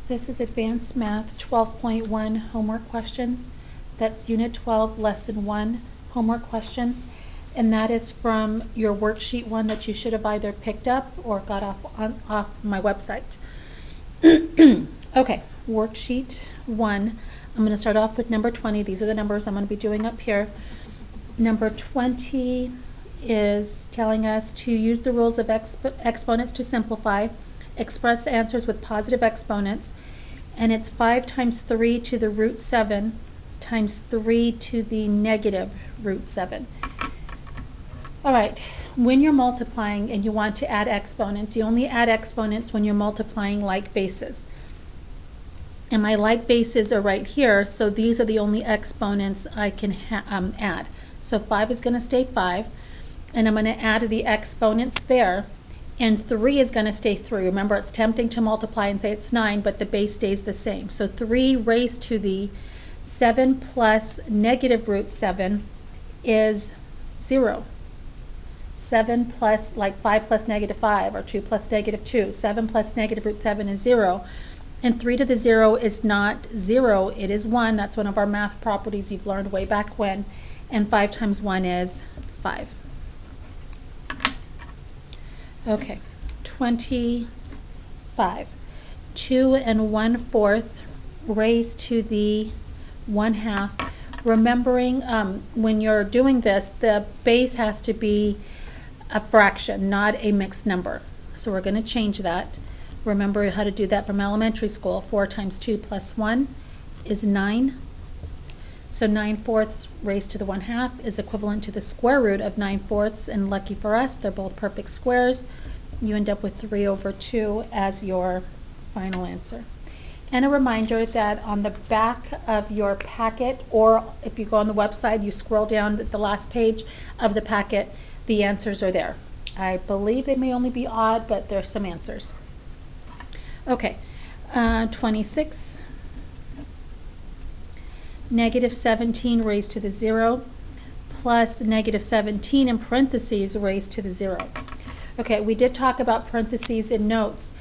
This is Advanced Math 12.1 homework questions. That's Unit 12, Lesson 1 homework questions. And that is from your worksheet 1 that you should have either picked up or got off my website. Okay, worksheet 1. I'm going to start off with number 20. These are the numbers I'm going to be doing up here. Number 20 is telling us to use the rules of exponents to simplify, express answers with positive exponents, and it's 5 times 3 to the root 7 times 3 to the negative root 7. All right, when you're multiplying and you want to add exponents, you only add exponents when you're multiplying like bases. And my like bases are right here, so these are the only exponents I can add. So 5 is going to stay 5, and I'm going to add the exponents there, and 3 is going to stay 3. Remember, it's tempting to multiply and say it's 9, but the base stays the same. So 3 raised to the 7 plus negative root 7 is 0. 7 plus, like 5 plus negative 5, or 2 plus negative 2. 7 plus negative root 7 is 0. And 3 to the 0 is not 0, it is 1. That's one of our math properties you've learned way back when. And 5 times 1 is 5. Okay, 25. 2 1/4 raised to the 1/2. Remembering when you're doing this, the base has to be a fraction, not a mixed number. So we're going to change that. Remember how to do that from elementary school. 4 times 2 plus 1 is 9. So 9/4 raised to the 1/2 is equivalent to the square root of 9/4, and lucky for us, they're both perfect squares. You end up with 3/2 as your final answer. And a reminder that on the back of your packet, or if you go on the website, you scroll down the last page of the packet, the answers are there. I believe they may only be odd, but there's some answers. Okay, 26. Negative 17 raised to the 0 plus negative 17 in parentheses raised to the 0. Okay, we did talk about parentheses in notes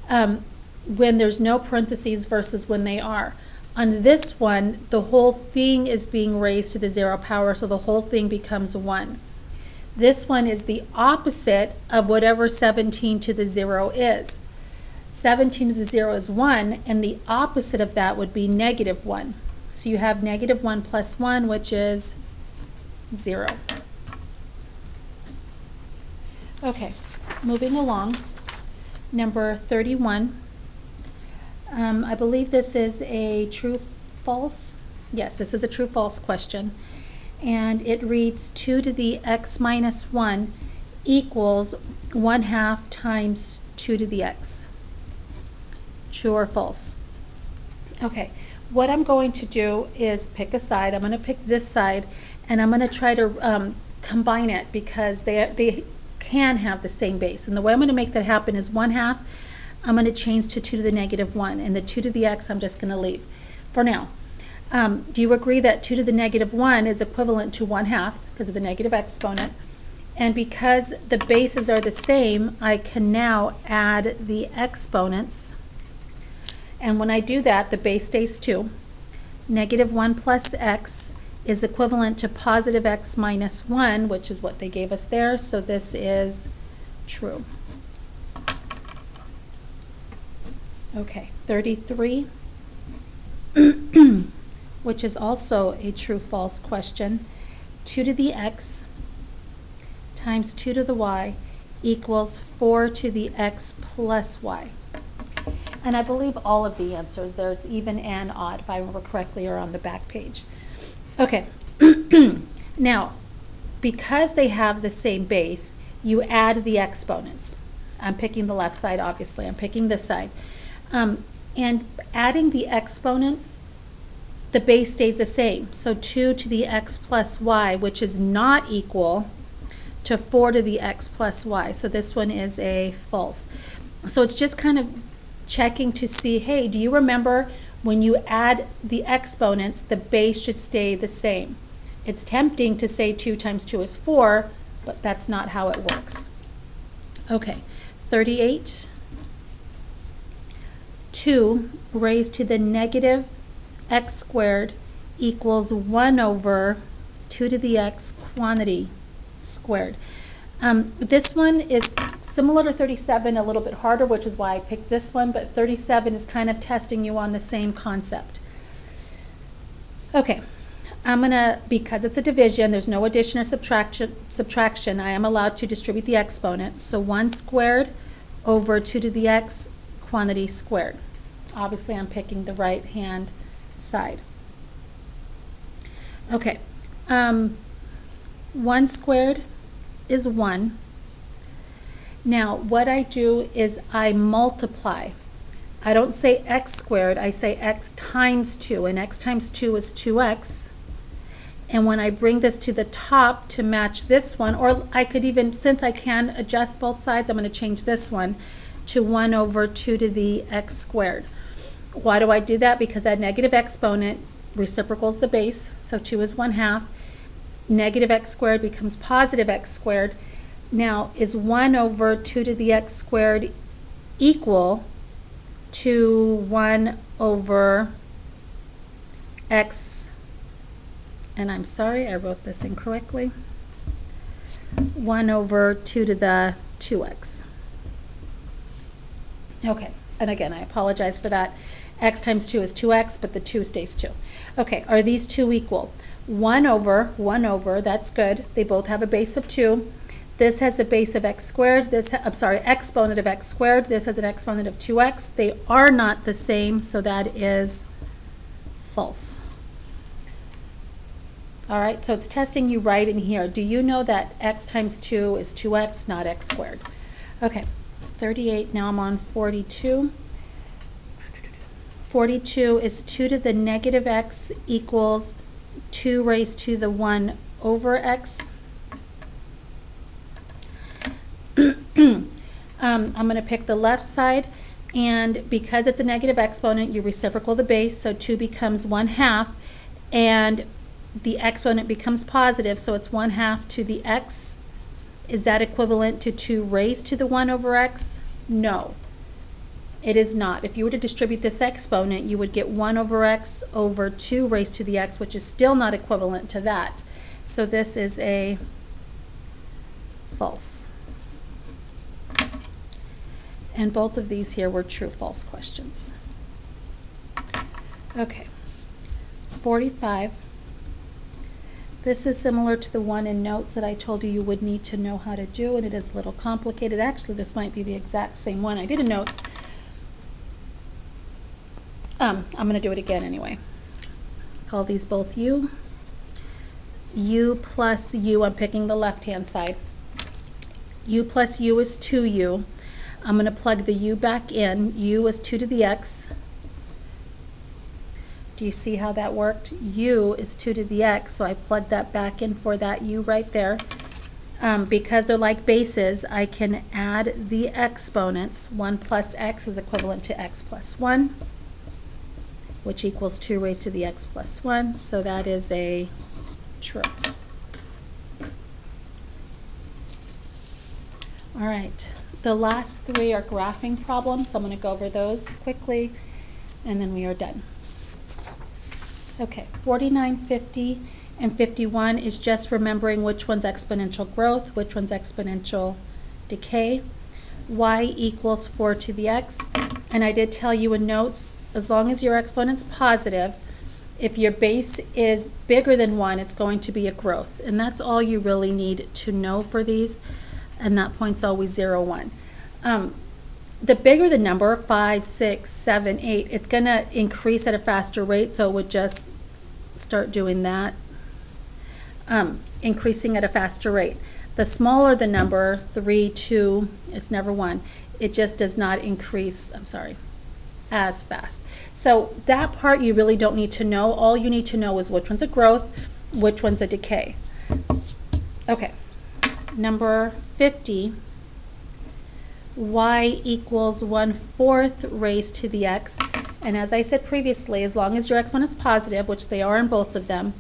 when there's no parentheses versus when they are. On this one, the whole thing is being raised to the 0 power, so the whole thing becomes 1. This one is the opposite of whatever 17 to the 0 is. 17 to the 0 is 1, and the opposite of that would be negative 1. So you have negative 1 plus 1, which is 0. Okay, moving along. Number 31. I believe this is a true-false. Yes, this is a true-false question. And it reads 2 to the x minus 1 equals 1/2 times 2 to the x. True or false? Okay. What I'm going to do is pick a side. I'm going to pick this side, and I'm going to try to combine it because they can have the same base. And the way I'm going to make that happen is 1/2. I'm going to change to 2 to the negative 1, and the 2 to the x I'm just going to leave for now. Do you agree that 2 to the negative 1 is equivalent to 1/2 because of the negative exponent? And because the bases are the same, I can now add the exponents. And when I do that, the base stays 2. Negative 1 plus x is equivalent to positive x minus 1, which is what they gave us there, so this is true. Okay, 33, which is also a true-false question. 2 to the x times 2 to the y equals 4 to the x plus y. And I believe all of the answers, there's even and odd, if I remember correctly, are on the back page. Okay, now, because they have the same base, you add the exponents. I'm picking the left side, obviously. I'm picking this side. And adding the exponents, the base stays the same. So 2 to the x plus y, which is not equal to 4 to the x plus y. So this one is a false. So it's just kind of checking to see, hey, do you remember when you add the exponents, the base should stay the same? It's tempting to say 2 times 2 is 4, but that's not how it works. Okay, 38. 2 raised to the negative x squared equals 1 over 2 to the x quantity squared. This one is similar to 37, a little bit harder, which is why I picked this one, but 37 is kind of testing you on the same concept. Okay, because it's a division, there's no addition or subtraction, I am allowed to distribute the exponent. So 1 squared over 2 to the x quantity squared. Obviously, I'm picking the right-hand side. Okay, 1 squared is 1. Now, what I do is I multiply. I don't say x squared, I say x times 2, and x times 2 is 2x. And when I bring this to the top to match this one, or I could even, since I can adjust both sides, I'm going to change this one to 1 over 2 to the x squared. Why do I do that? Because that negative exponent reciprocals the base, so 2 is 1/2. Negative x squared becomes positive x squared. Now, is 1 over 2 to the x squared equal to 1 over x, and I'm sorry, I wrote this incorrectly, 1 over 2 to the 2x. Okay, and again, I apologize for that. X times 2 is 2x, but the 2 stays 2. Okay, are these two equal? 1 over, that's good. They both have a base of 2. This has a base of x squared. Exponent of x squared. This has an exponent of 2x. They are not the same, so that is false. All right, so it's testing you right in here. Do you know that x times 2 is 2x, not x squared? Okay, 38, now I'm on 42. 42 is 2 to the negative x equals 2 raised to the 1 over x. I'm going to pick the left side, and because it's a negative exponent, you reciprocal the base, so 2 becomes 1/2, and the exponent becomes positive, so it's 1/2 to the x. Is that equivalent to 2 raised to the 1 over x? No, it is not. If you were to distribute this exponent, you would get 1 over x over 2 raised to the x, which is still not equivalent to that. So this is a false. And both of these here were true-false questions. Okay, 45. This is similar to the one in notes that I told you would need to know how to do, and it is a little complicated. Actually, this might be the exact same one I did in notes. I'm going to do it again anyway. Call these both u. U plus u, I'm picking the left-hand side. U plus u is 2u. I'm going to plug the u back in. U is 2 to the x. Do you see how that worked? U is 2 to the x, so I plugged that back in for that u right there. Because they're like bases, I can add the exponents. 1 plus x is equivalent to x plus 1, which equals 2 raised to the x plus 1, so that is a true. All right. The last 3 are graphing problems, so I'm going to go over those quickly, and then we are done. Okay, 49, 50, and 51 is just remembering which one's exponential growth, which one's exponential decay. Y equals 4 to the x, and I did tell you in notes, as long as your exponent's positive, if your base is bigger than 1, it's going to be a growth, and that's all you really need to know for these. And that point's always 0, 1. The bigger the number, 5, 6, 7, 8, it's going to increase at a faster rate, so it would just start doing that, increasing at a faster rate. The smaller the number, 3, 2, it's never 1. It just does not increase, as fast. So that part you really don't need to know. All you need to know is which one's a growth, which one's a decay. Okay. Number 50, y equals 1/4 raised to the x. And as I said previously, as long as your exponent's positive, which they are in both of them,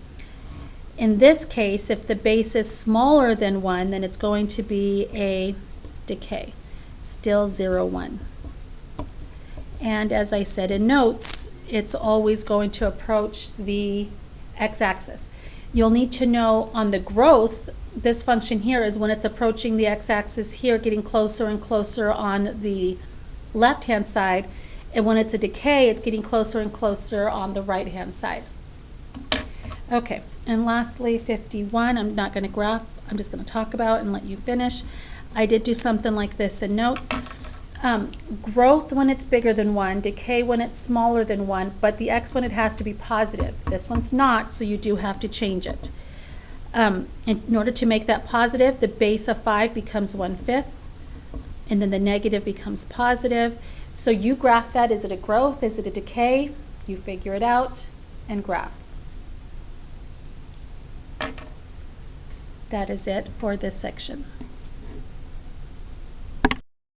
in this case, if the base is smaller than 1, then it's going to be a decay. Still 0, 1. And as I said in notes, it's always going to approach the x-axis. You'll need to know on the growth, this function here is when it's approaching the x-axis here, getting closer and closer on the left-hand side, and when it's a decay, it's getting closer and closer on the right-hand side. Okay, and lastly, 51, I'm not going to graph, I'm just going to talk about and let you finish. I did do something like this in notes. Growth when it's bigger than 1, decay when it's smaller than 1, but the exponent has to be positive. This one's not, so you do have to change it. In order to make that positive, the base of 5 becomes 1/5, and then the negative becomes positive. So you graph that. Is it a growth? Is it a decay? You figure it out and graph. That is it for this section.